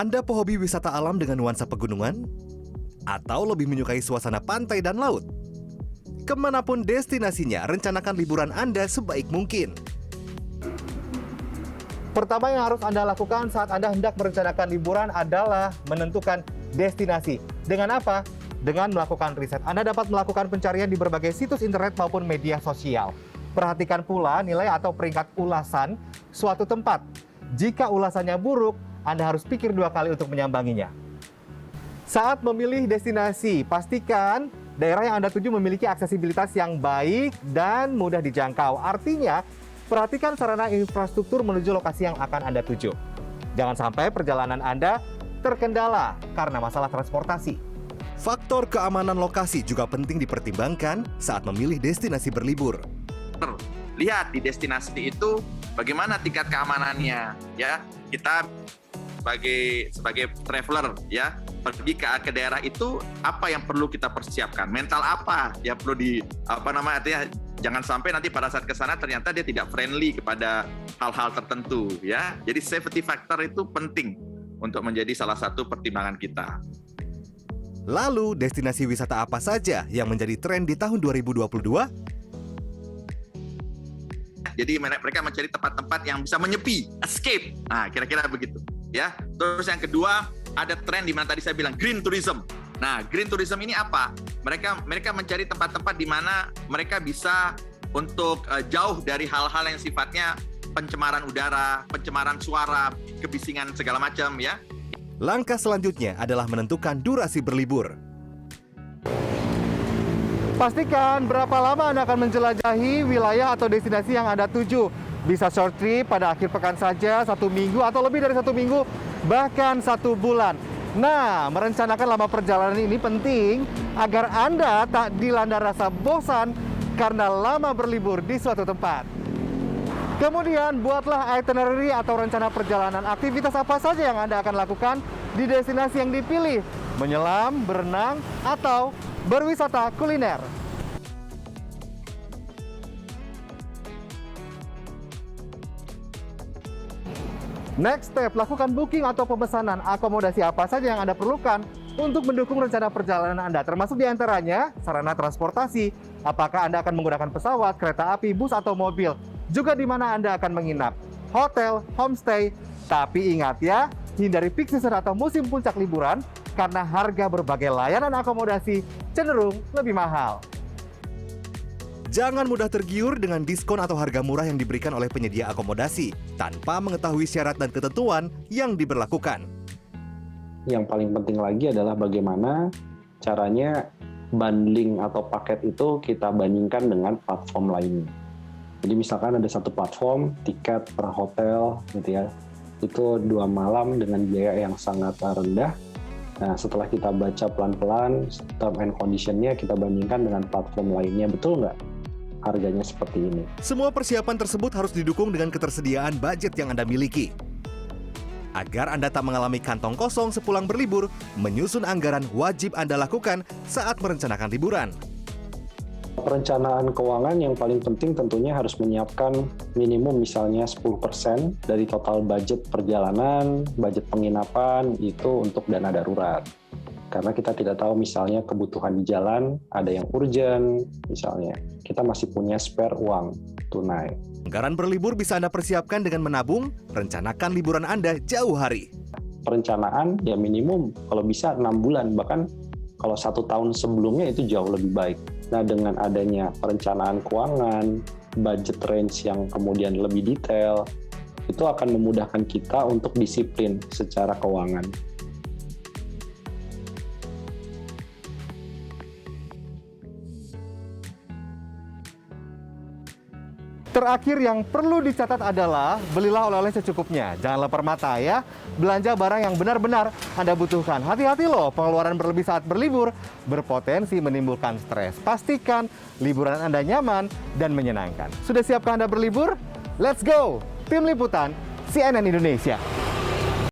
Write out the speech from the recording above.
Anda pehobi wisata alam dengan nuansa pegunungan? Atau lebih menyukai suasana pantai dan laut? Kemanapun destinasinya, rencanakan liburan Anda sebaik mungkin. Pertama yang harus Anda lakukan saat Anda hendak merencanakan liburan adalah menentukan destinasi. Dengan apa? Dengan melakukan riset. Anda dapat melakukan pencarian di berbagai situs internet maupun media sosial. Perhatikan pula nilai atau peringkat ulasan suatu tempat. Jika ulasannya buruk, Anda harus pikir dua kali untuk menyambanginya. Saat memilih destinasi, pastikan daerah yang Anda tuju memiliki aksesibilitas yang baik dan mudah dijangkau. Artinya, perhatikan sarana infrastruktur menuju lokasi yang akan Anda tuju. Jangan sampai perjalanan Anda terkendala karena masalah transportasi. Faktor keamanan lokasi juga penting dipertimbangkan saat memilih destinasi berlibur. Lihat di destinasi itu bagaimana tingkat keamanannya, ya. Kita sebagai traveler, ya, pergi ke daerah itu apa yang perlu kita persiapkan, mental apa yang perlu artinya jangan sampai nanti pada saat ke sana ternyata dia tidak friendly kepada hal-hal tertentu, ya. Jadi safety factor itu penting untuk menjadi salah satu pertimbangan kita. Lalu, destinasi wisata apa saja yang menjadi tren di tahun 2022? Jadi mereka mencari tempat-tempat yang bisa menyepi, escape. Nah, kira-kira begitu, ya. Terus yang kedua, ada tren di mana tadi saya bilang green tourism. Nah, green tourism ini apa? Mereka mencari tempat-tempat di mana mereka bisa untuk jauh dari hal-hal yang sifatnya pencemaran udara, pencemaran suara, kebisingan segala macam, ya. Langkah selanjutnya adalah menentukan durasi berlibur. Pastikan berapa lama Anda akan menjelajahi wilayah atau destinasi yang Anda tuju. Bisa short trip pada akhir pekan saja, 1 minggu atau lebih dari 1 minggu, bahkan 1 bulan. Nah, merencanakan lama perjalanan ini penting agar Anda tak dilanda rasa bosan karena lama berlibur di suatu tempat. Kemudian, buatlah itinerary atau rencana perjalanan. Aktivitas apa saja yang Anda akan lakukan di destinasi yang dipilih? Menyelam, berenang, atau berwisata kuliner. Next step, lakukan booking atau pemesanan akomodasi apa saja yang Anda perlukan untuk mendukung rencana perjalanan Anda, termasuk diantaranya sarana transportasi, apakah Anda akan menggunakan pesawat, kereta api, bus, atau mobil, juga di mana Anda akan menginap, hotel, homestay. Tapi ingat ya, hindari peak season atau musim puncak liburan karena harga berbagai layanan akomodasi cenderung lebih mahal. Jangan mudah tergiur dengan diskon atau harga murah yang diberikan oleh penyedia akomodasi tanpa mengetahui syarat dan ketentuan yang diberlakukan. Yang paling penting lagi adalah bagaimana caranya bundling atau paket itu kita bandingkan dengan platform lainnya. Jadi misalkan ada satu platform, tiket per hotel gitu ya, itu 2 malam dengan biaya yang sangat rendah. Nah, setelah kita baca pelan-pelan term and condition-nya, kita bandingkan dengan platform lainnya, betul nggak harganya seperti ini? Semua persiapan tersebut harus didukung dengan ketersediaan budget yang Anda miliki. Agar Anda tak mengalami kantong kosong sepulang berlibur, menyusun anggaran wajib Anda lakukan saat merencanakan liburan. Perencanaan keuangan yang paling penting tentunya harus menyiapkan minimum misalnya 10% dari total budget perjalanan, budget penginapan itu untuk dana darurat. Karena kita tidak tahu misalnya kebutuhan di jalan, ada yang urgent misalnya. Kita masih punya spare uang tunai. Anggaran berlibur bisa Anda persiapkan dengan menabung, rencanakan liburan Anda jauh hari. Perencanaan ya minimum kalau bisa 6 bulan, bahkan kalau 1 tahun sebelumnya itu jauh lebih baik. Nah, dengan adanya perencanaan keuangan, budget range yang kemudian lebih detail, itu akan memudahkan kita untuk disiplin secara keuangan. Terakhir yang perlu dicatat adalah belilah oleh-oleh secukupnya. Jangan lapar mata ya. Belanja barang yang benar-benar Anda butuhkan. Hati-hati loh, pengeluaran berlebih saat berlibur berpotensi menimbulkan stres. Pastikan liburan Anda nyaman dan menyenangkan. Sudah siapkah Anda berlibur? Let's go! Tim Liputan CNN Indonesia.